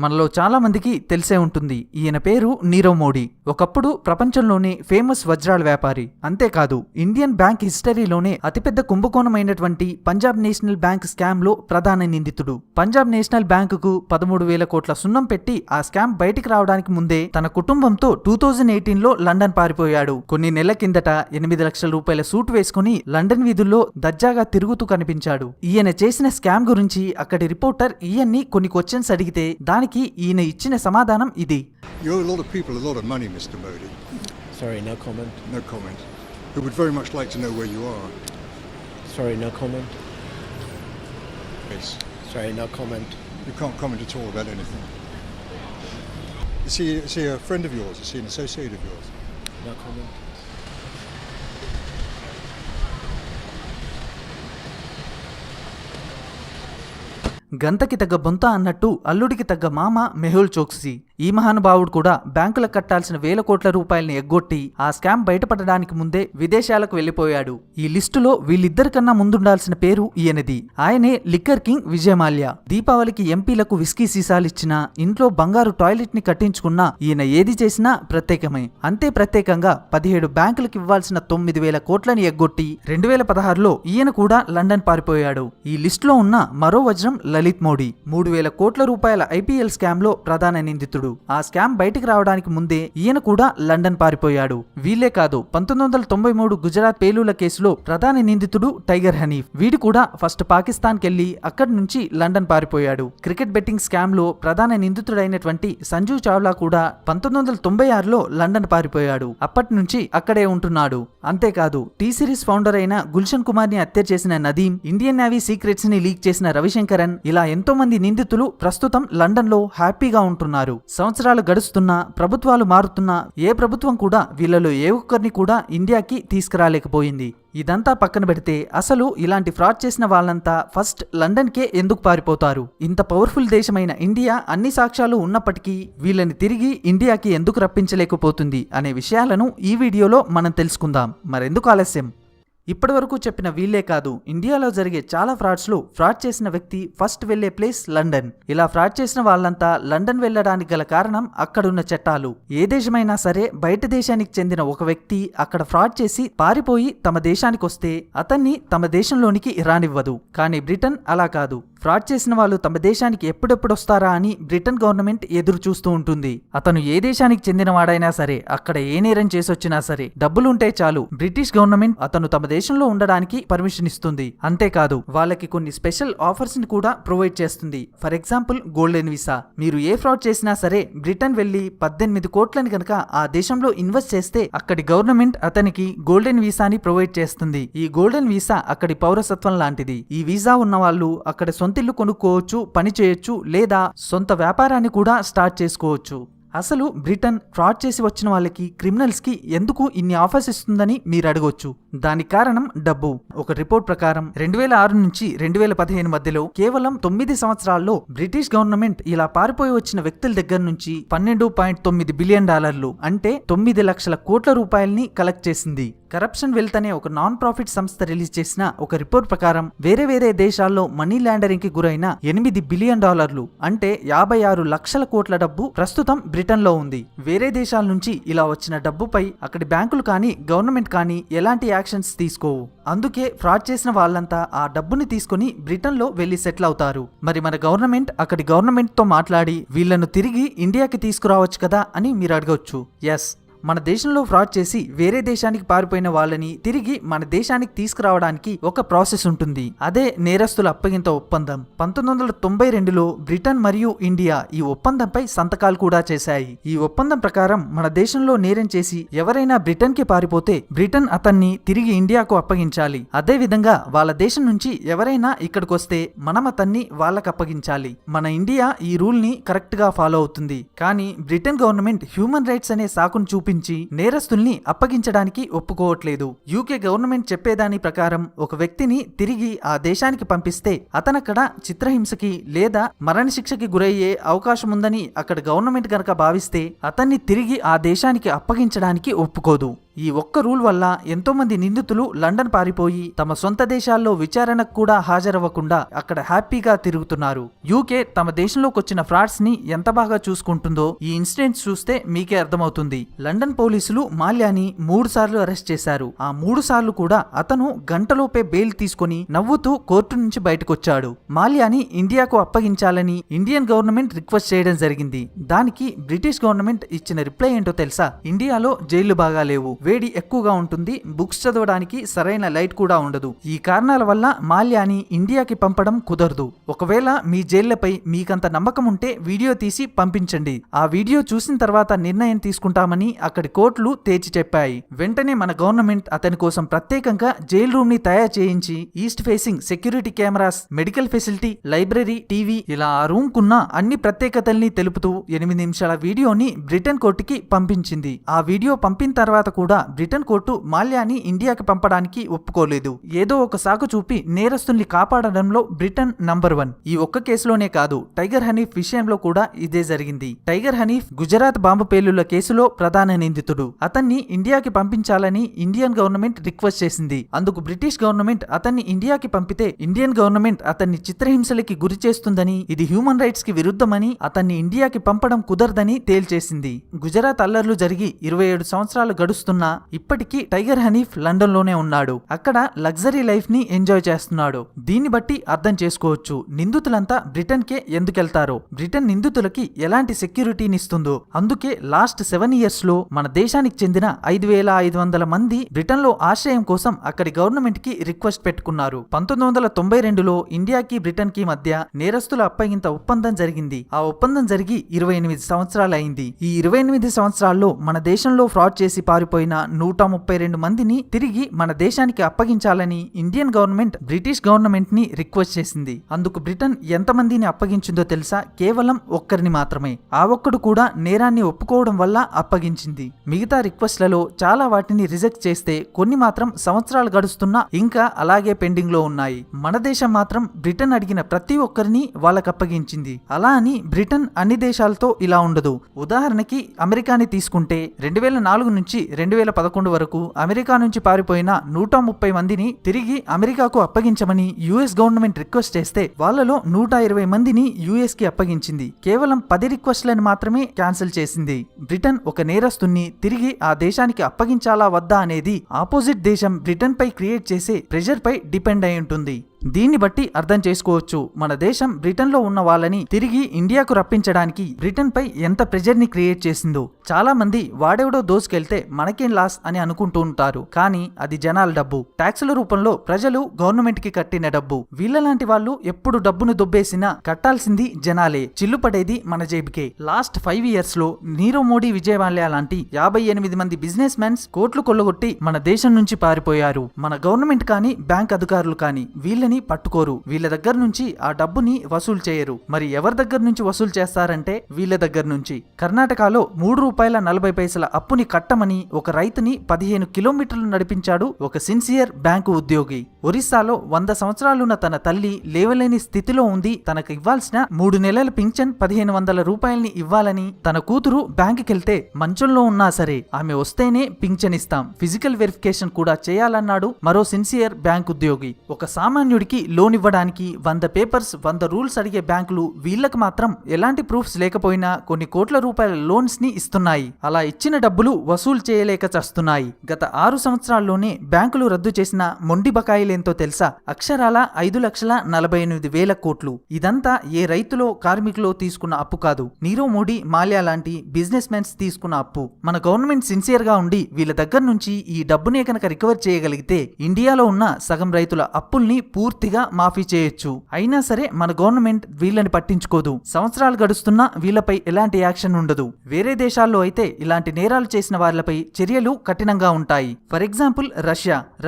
మనలో చాలా మందికి తెలిసే ఉంటుంది. ఈయన పేరు నీరవ్ మోడీ. ఒకప్పుడు ప్రపంచంలోనే ఫేమస్ వజ్రాల వ్యాపారి. అంతేకాదు ఇండియన్ బ్యాంక్ హిస్టరీలోనే అతిపెద్ద కుంభకోణమైనటువంటి పంజాబ్ నేషనల్ బ్యాంక్ స్కామ్ లో ప్రధాన నిందితుడు. పంజాబ్ నేషనల్ బ్యాంక్ కు 13,000 కోట్ల సున్నం పెట్టి ఆ స్కామ్ బయటికి రావడానికి ముందే తన కుటుంబంతో 2018లో లండన్ పారిపోయాడు. కొన్ని నెలల కిందట 8 లక్షల రూపాయల సూట్ వేసుకుని లండన్ వీధుల్లో దర్జాగా తిరుగుతూ కనిపించాడు. ఈయన చేసిన స్కామ్ గురించి అక్కడి రిపోర్టర్ ఈయన్ని కొన్ని క్వశ్చన్స్ అడిగితే దానికి ఈయన ఇచ్చిన సమాధానం ఇది. You owe a lot of people a lot of money, Mr. Modi. Sorry, no comment. No comment. We would very much like to know where you are. Sorry, no comment. Yes. Sorry, no comment. You can't comment at all about anything. Is he a friend of yours? Is he an associate of yours? No comment. గంతకి తగ్గ బొంత అన్నట్టు అల్లుడికి తగ్గ మామ మెహుల్ చోక్సీ. ఈ మహానుభావుడు కూడా బ్యాంకులకు కట్టాల్సిన 1,000 కోట్ల రూపాయలని ఎగ్గొట్టి ఆ స్కామ్ బయటపడడానికి ముందే విదేశాలకు వెళ్లిపోయాడు. ఈ లిస్టులో వీళ్ళిద్దరికన్నా ముందుండాల్సిన పేరు ఈయనది. ఆయనే లిక్కర్ కింగ్ విజయ్ మాల్యా. దీపావళికి ఎంపీలకు విస్కీ సీసాలిచ్చినా, ఇంట్లో బంగారు టాయిలెట్ ని కట్టించుకున్నా ఈయన ఏది చేసినా ప్రత్యేకమే. అంతే ప్రత్యేకంగా 17 బ్యాంకులకు ఇవ్వాల్సిన 9,000 కోట్లని ఎగ్గొట్టి 2016లో ఈయన కూడా లండన్ పారిపోయాడు. ఈ లిస్టులో ఉన్న మరో వజ్రం లలిత్ మోడీ. 3,000 కోట్ల రూపాయల ఐపీఎల్ స్కామ్ లో ప్రధాన నిందితుడు. ఆ స్కామ్ బయటికి రావడానికి ముందే ఈయన కూడా లండన్ పారిపోయాడు. వీళ్ళే కాదు, 1993 గుజరాత్ పేలుళ్ల కేసులో ప్రధాన నిందితుడు టైగర్ హనీఫ్. వీడు కూడా ఫస్ట్ పాకిస్తాన్ కెళ్లి అక్కడి నుంచి లండన్ పారిపోయాడు. క్రికెట్ బెట్టింగ్ స్కామ్ లో ప్రధాన నిందితుడైనటువంటి సంజు చావ్లా కూడా 1996లో లండన్ పారిపోయాడు. అప్పటి నుంచి అక్కడే ఉంటున్నాడు. అంతేకాదు టీ సిరీస్ ఫౌండర్ అయిన గుల్షన్ కుమార్ ని హత్య చేసిన నదీం, ఇండియన్ నేవీ సీక్రెట్స్ ని లీక్ చేసిన రవిశంకరన్, ఇలా ఎంతో మంది నిందితులు ప్రస్తుతం లండన్ లో హ్యాపీగా ఉంటున్నారు. సంవత్సరాలు గడుస్తున్నా, ప్రభుత్వాలు మారుతున్నా, ఏ ప్రభుత్వం కూడా వీళ్ళలో ఏ ఒక్కరిని కూడా ఇండియాకి తీసుకురాలేకపోయింది. ఇదంతా పక్కన పెడితే అసలు ఇలాంటి ఫ్రాడ్ చేసిన వాళ్ళంతా ఫస్ట్ లండన్కే ఎందుకు పారిపోతారు? ఇంత పవర్ఫుల్ దేశమైన ఇండియా అన్ని సాక్ష్యాలు ఉన్నప్పటికీ వీళ్ళని తిరిగి ఇండియాకి ఎందుకు రప్పించలేకపోతుంది అనే విషయాలను ఈ వీడియోలో మనం తెలుసుకుందాం. మరెందుకు ఆలస్యం? ఇప్పటివరకు చెప్పిన వీళ్ళే కాదు, ఇండియాలో జరిగే చాలా ఫ్రాడ్స్ లో ఫ్రాడ్ చేసిన వ్యక్తి ఫస్ట్ వెళ్లే ప్లేస్ లండన్. ఇలా ఫ్రాడ్ చేసిన వాళ్ళంతా లండన్ వెళ్లడానికి గల కారణం అక్కడున్న చట్టాలు. ఏ దేశమైనా సరే బయట దేశానికి చెందిన ఒక వ్యక్తి అక్కడ ఫ్రాడ్ చేసి పారిపోయి తమ దేశానికి వస్తే అతన్ని తమ దేశంలోనికి రానివ్వదు. కానీ బ్రిటన్ అలా కాదు. ఫ్రాడ్ చేసిన వాళ్ళు తమ దేశానికి ఎప్పుడెప్పుడు వస్తారా అని బ్రిటన్ గవర్నమెంట్ ఎదురు చూస్తూ ఉంటుంది. అతను ఏ దేశానికి చెందిన వాడైనా సరే, అక్కడ ఏ నేరం చేసొచ్చినా సరే, డబ్బులుంటే చాలు బ్రిటిష్ గవర్నమెంట్ అతను తమ దేశంలో ఉండడానికి పర్మిషన్ ఇస్తుంది. అంతేకాదు వాళ్ళకి కొన్ని స్పెషల్ ఆఫర్స్ ని కూడా ప్రొవైడ్ చేస్తుంది. For example golden visa. మీరు ఏ ఫ్రాడ్ చేసినా సరే బ్రిటన్ వెళ్లి 18 కోట్లని గనక ఆ దేశంలో ఇన్వెస్ట్ చేస్తే అక్కడి గవర్నమెంట్ అతనికి గోల్డెన్ వీసాని ప్రొవైడ్ చేస్తుంది. ఈ గోల్డెన్ వీసా అక్కడి పౌరసత్వం లాంటిది. ఈ వీసా ఉన్న వాళ్ళు అక్కడ సొంతిల్లు కొనుక్కోవచ్చు, పని చేయొచ్చు, లేదా సొంత వ్యాపారాన్ని కూడా స్టార్ట్ చేసుకోవచ్చు. అసలు బ్రిటన్ ఫ్రాడ్ చేసి వచ్చిన వాళ్ళకి, క్రిమినల్స్ కి ఎందుకు ఇన్ని ఆఫర్స్ ఇస్తుందని మీరు అడగొచ్చు. దానికి కారణం డబ్బు. ఒక రిపోర్ట్ ప్రకారం 2006 నుంచి 2015 మధ్యలో కేవలం 9 సంవత్సరాల్లో బ్రిటిష్ గవర్నమెంట్ ఇలా పారిపోయి వచ్చిన వ్యక్తుల దగ్గర నుంచి $12.9 బిలియన్ అంటే 9 లక్షల కోట్ల రూపాయల్ని కలెక్ట్ చేసింది. కరప్షన్ వెల్త్ అనే ఒక నాన్ ప్రాఫిట్ సంస్థ రిలీజ్ చేసిన ఒక రిపోర్ట్ ప్రకారం వేరే దేశాల్లో మనీ లాండరింగ్ కి గురైన $8 బిలియన్ అంటే 56 లక్షల కోట్ల డబ్బు ప్రస్తుతం బ్రిటన్ లో ఉంది. వేరే దేశాల నుంచి ఇలా వచ్చిన డబ్బుపై అక్కడి బ్యాంకులు కానీ గవర్నమెంట్ కానీ ఎలాంటి యాక్షన్స్ తీసుకోవు. అందుకే ఫ్రాడ్ చేసిన వాళ్ళంతా ఆ డబ్బుని తీసుకుని బ్రిటన్ లో వెళ్లి సెటిల్ అవుతారు. మరి మన గవర్నమెంట్ అక్కడి గవర్నమెంట్ తో మాట్లాడి వీళ్లను తిరిగి ఇండియాకి తీసుకురావచ్చు కదా అని మీరు అడగవచ్చు. ఎస్, మన దేశంలో ఫ్రాడ్ చేసి వేరే దేశానికి పారిపోయిన వాళ్ళని తిరిగి మన దేశానికి తీసుకురావడానికి ఒక ప్రాసెస్ ఉంటుంది. అదే నేరస్తుల అప్పగింత ఒప్పందం. 1992లో బ్రిటన్ మరియు ఇండియా ఈ ఒప్పందంపై సంతకాలు కూడా చేశాయి. ఈ ఒప్పందం ప్రకారం మన దేశంలో నేరం చేసి ఎవరైనా బ్రిటన్ కి పారిపోతే బ్రిటన్ అతన్ని తిరిగి ఇండియాకు అప్పగించాలి. అదే విధంగా వాళ్ళ దేశం నుంచి ఎవరైనా ఇక్కడికి వస్తే మనం అతన్ని వాళ్ళకి అప్పగించాలి. మన ఇండియా ఈ రూల్ ని కరెక్ట్ గా ఫాలో అవుతుంది. కానీ బ్రిటన్ గవర్నమెంట్ హ్యూమన్ రైట్స్ అనే సాకును చూపి నేరస్తుల్ని అప్పగించడానికి ఒప్పుకోవట్లేదు. యూకే గవర్నమెంట్ చెప్పేదాని ప్రకారం ఒక వ్యక్తిని తిరిగి ఆ దేశానికి పంపిస్తే అతనక్కడ చిత్రహింసకి లేదా మరణశిక్షకి గురయ్యే అవకాశం ఉందని అక్కడ గవర్నమెంట్ గనక భావిస్తే అతన్ని తిరిగి ఆ దేశానికి అప్పగించడానికి ఒప్పుకోదు. ఈ ఒక్క రూల్ వల్ల ఎంతో మంది నిందితులు లండన్ పారిపోయి తమ సొంత దేశాల్లో విచారణకు కూడా హాజరవ్వకుండా అక్కడ హ్యాపీగా తిరుగుతున్నారు. యూకే తమ దేశంలోకి వచ్చిన ఫ్రాడ్స్ ని ఎంత బాగా చూసుకుంటుందో ఈ ఇన్సిడెంట్స్ చూస్తే మీకే అర్థమవుతుంది. లండన్ పోలీసులు మాల్యాని 3 సార్లు అరెస్ట్ చేశారు. ఆ 3 సార్లు కూడా అతను గంటలోపే బెయిల్ తీసుకుని నవ్వుతూ కోర్టు నుంచి బయటకొచ్చాడు. మాల్యాని ఇండియాకు అప్పగించాలని ఇండియన్ గవర్నమెంట్ రిక్వెస్ట్ చేయడం జరిగింది. దానికి బ్రిటిష్ గవర్నమెంట్ ఇచ్చిన రిప్లై ఏంటో తెలుసా? ఇండియాలో జైళ్లు బాగా లేవు, వేడి ఎక్కువగా ఉంటుంది, బుక్స్ చదవడానికి సరైన లైట్ కూడా ఉండదు. ఈ కారణాల వల్ల మాల్యాని ఇండియాకి పంపడం కుదరదు. ఒకవేళ మీ జైళ్లపై మీకంత నమ్మకం ఉంటే వీడియో తీసి పంపించండి. ఆ వీడియో చూసిన తర్వాత నిర్ణయం తీసుకుంటామని అక్కడి కోర్టులు తేల్చి చెప్పాయి. వెంటనే మన గవర్నమెంట్ అతని కోసం ప్రత్యేకంగా జైల్ రూమ్ ని తయారు చేయించి east facing security cameras, medical facility, library, TV ఇలా ఆ రూమ్ కున్న అన్ని ప్రత్యేకతల్ని తెలుపుతూ 8 నిమిషాల వీడియోని బ్రిటన్ కోర్టుకి పంపించింది. ఆ వీడియో పంపిన తర్వాత కూడా బ్రిటన్ కోర్టు మాల్యాని ఇండియాకి పంపడానికి ఒప్పుకోలేదు. ఏదో ఒక సాకు చూపి నేరస్తుల్ని కాపాడడంలో బ్రిటన్ నంబర్ 1. ఈ ఒక్క కేసులోనే కాదు, టైగర్ హనీఫ్ విషయంలో కూడా ఇదే జరిగింది. టైగర్ హనీఫ్ గుజరాత్ బాంబు పేలుళ్ల కేసులో ప్రధాన నిందితుడు. అతన్ని ఇండియాకి పంపించాలని ఇండియన్ గవర్నమెంట్ రిక్వెస్ట్ చేసింది. అందుకు బ్రిటిష్ గవర్నమెంట్ అతన్ని ఇండియాకి పంపితే ఇండియన్ గవర్నమెంట్ అతన్ని చిత్రహింసలకి గురి చేస్తుందని, ఇది హ్యూమన్ రైట్స్ కి విరుద్ధమని, అతన్ని ఇండియాకి పంపడం కుదరదని తేల్చేసింది. గుజరాత్ అల్లర్లు జరిగి 27 సంవత్సరాలు గడుస్తున్నా ఇప్పటికీ టైగర్ హనీఫ్ లండన్ లోనే ఉన్నాడు. అక్కడ లగ్జరీ లైఫ్ ని ఎంజాయ్ చేస్తున్నాడు. దీన్ని బట్టి అర్థం చేసుకోవచ్చు నిందితులంతా బ్రిటన్ కే ఎందుకెళ్తారో, బ్రిటన్ నిందితులకి ఎలాంటి సెక్యూరిటీని ఇస్తుందో. అందుకే లాస్ట్ 7 ఇయర్స్ లో మన దేశానికి చెందిన 5500 మంది బ్రిటన్ లో ఆశ్రయం కోసం అక్కడి గవర్నమెంట్ కి రిక్వెస్ట్ పెట్టుకున్నారు. 1992లో ఇండియాకి బ్రిటన్ కి మధ్య నేరస్తుల అప్పగింత ఒప్పందం జరిగింది. ఆ ఒప్పందం జరిగి 28 సంవత్సరాలు అయింది. ఈ 28 సంవత్సరాల్లో మన దేశంలో ఫ్రాడ్ చేసి పారిపోయిన 132 మందిని తిరిగి మన దేశానికి అప్పగించాలని ఇండియన్ గవర్నమెంట్ బ్రిటిష్ గవర్నమెంట్ ని రిక్వెస్ట్ చేసింది. అందుకు బ్రిటన్ ఎంతమందిని అప్పగించిందో తెలుసా? కేవలం ఒక్కరిని మాత్రమే. ఆ ఒక్కడు కూడా నేరాన్ని ఒప్పుకోవడం వల్ల అప్పగించింది. మిగతా రిక్వెస్ట్లలో చాలా వాటిని రిజెక్ట్ చేస్తే కొన్ని మాత్రం సంవత్సరాలు గడుస్తున్నా ఇంకా అలాగే పెండింగ్ లో ఉన్నాయి. మన దేశం మాత్రం బ్రిటన్ అడిగిన ప్రతి ఒక్కరిని వాళ్ళకి అప్పగించింది. అలా అని బ్రిటన్ అన్ని దేశాలతో ఇలా ఉండదు. ఉదాహరణకి అమెరికాని తీసుకుంటే 2004 నుంచి 2011 వరకు అమెరికా నుంచి పారిపోయిన 130 మందిని తిరిగి అమెరికాకు అప్పగించమని యుఎస్ గవర్నమెంట్ రిక్వెస్ట్ చేస్తే వాళ్ళలో 120 మందిని యుఎస్ కి అప్పగించింది. కేవలం 10 రిక్వెస్ట్లను మాత్రమే క్యాన్సిల్ చేసింది. బ్రిటన్ ఒక నేరస్తుని తిరిగి ఆ దేశానికి అప్పగించాలా వద్దా అనేది ఆపోజిట్ దేశం బ్రిటన్ పై క్రియేట్ చేసే ప్రెషర్ పై డిపెండ్ అయి ఉంటుంది. దీన్ని బట్టి అర్థం చేసుకోవచ్చు మన దేశం బ్రిటన్ లో ఉన్న వాళ్ళని తిరిగి ఇండియాకు రప్పించడానికి బ్రిటన్ పై ఎంత ప్రెజర్ ని క్రియేట్ చేసిందో. చాలా మంది వాడెవడో దోసుకెళ్తే మనకేం లాస్ అని అనుకుంటూ ఉంటారు. కానీ అది జనాల డబ్బు, ట్యాక్సుల రూపంలో ప్రజలు గవర్నమెంట్ కి కట్టిన డబ్బు. వీళ్ళలాంటి వాళ్ళు ఎప్పుడు డబ్బును దొబ్బేసినా కట్టాల్సింది జనాలే, చిల్లు పడేది మన జేబుకే. లాస్ట్ 5 ఇయర్స్ లో నీరవ్ మోడీ, విజయ్ మాల్యా లాంటి 58 మంది బిజినెస్ మెన్స్ కోట్లు కొల్లగొట్టి మన దేశం నుంచి పారిపోయారు. మన గవర్నమెంట్ కానీ బ్యాంక్ అధికారులు కానీ వీళ్ళని పట్టుకోరు. వీళ్ళ దగ్గర నుంచి ఆ డబ్బుని వసూలు చేయరు. మరి ఎవరి దగ్గర నుంచి వసూలు చేస్తారంటే వీళ్ళ దగ్గర నుంచి. కర్ణాటకలో ₹3.40 అప్పుని కట్టమని ఒక రైతుని 15 కిలోమీటర్లు నడిపించాడు ఒక సిన్సియర్ బ్యాంకు ఉద్యోగి. ఒరిస్సాలో 100 సంవత్సరాలున్న తన తల్లి లేవలేని స్థితిలో ఉంది. తనకు ఇవ్వాల్సిన 3 నెలల పింఛన్ ₹1500 ఇవ్వాలని తన కూతురు బ్యాంకుకెళ్తే మంచంలో ఉన్నా సరే ఆమె వస్తేనే పింఛన్ ఇస్తాం, ఫిజికల్ వెరిఫికేషన్ కూడా చేయాలన్నాడు మరో సిన్సియర్ బ్యాంక్ ఉద్యోగి. ఒక సామాన్యుడికి లోన్ ఇవ్వడానికి 100 పేపర్స్ 100 రూల్స్ అడిగే బ్యాంకులు వీళ్ళకి మాత్రం ఎలాంటి ప్రూఫ్స్ లేకపోయినా కొన్ని కోట్ల రూపాయల లోన్స్ ని ఇస్తున్నాయి. అలా ఇచ్చిన డబ్బులు వసూలు చేయలేక చస్తున్నాయి. గత 6 సంవత్సరాల్లోనే బ్యాంకులు రద్దు చేసిన మొండి బకాయిలేంతో తెలుసా? అక్షరాల 5,48,000 కోట్లు. ఇదంతా ఏ రైతులో కార్మికులో తీసుకున్న అప్పు కాదు, నీరవ్ మోడీ, మాల్యా లాంటి బిజినెస్ మెన్స్ తీసుకున్న అప్పు. మన గవర్నమెంట్ సిన్సియర్ గా ఉండి వీళ్ళ దగ్గర నుంచి ఈ డబ్బునే కనుక రికవర్ చేయగలిగితే ఇండియాలో ఉన్న సగం రైతుల అప్పుల్ని పూర్తిగా మాఫీ చేయొచ్చు. అయినా సరే మన గవర్నమెంట్ వీళ్ళని పట్టించుకోదు. సంవత్సరాలు గడుస్తున్నా వీళ్ళపై ఎలాంటి యాక్షన్ ఉండదు. వేరే దేశాల్లో అయితే ఇలాంటి నేరాలు చేసిన వారిపై చర్యలు కఠినంగా ఉంటాయి. ఫర్ ఎగ్జాంపుల్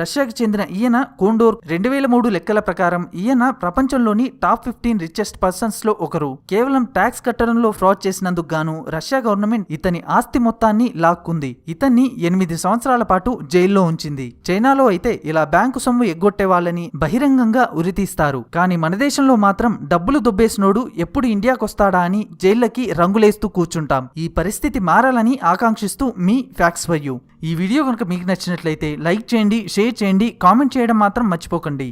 రష్యాకి చెందిన ఈయన కోన్ జోన్ డోర్ 2003 లెక్కల ప్రకారం ఈయన ప్రపంచంలోని టాప్ 15 రిచెస్ట్ పర్సన్స్ లో ఒకరు. కేవలం ట్యాక్స్ కట్టడంలో ఫ్రాడ్ చేసినందుకు గాను రష్యా గవర్నమెంట్ ఇతని ఆస్తి మొత్తాన్ని లాక్కుంది. ఇతన్ని 8 సంవత్సరాల పాటు జైల్లో ఉంచింది. చైనాలో అయితే ఇలా బ్యాంకు సొమ్ము ఎగ్గొట్టే వాళ్ళని బహిరంగంగా ఉరితీస్తారు. కానీ మన దేశంలో మాత్రం డబ్బులు దొబ్బేసినోడు ఎప్పుడు ఇండియాకొస్తాడా అని జైళ్లకి రంగులేస్తూ కూర్చుంటాం. ఈ పరిస్థితి మారాలని ఆకాంక్షిస్తూ మీ ఫ్యాక్ట్స్ ఫర్ యూ. ఈ వీడియో కనుక మీకు నచ్చినట్లయితే లైక్ చేయండి, షేర్ చేయండి, కామెంట్ చేయడం మాత్రం మర్చిపోకండి.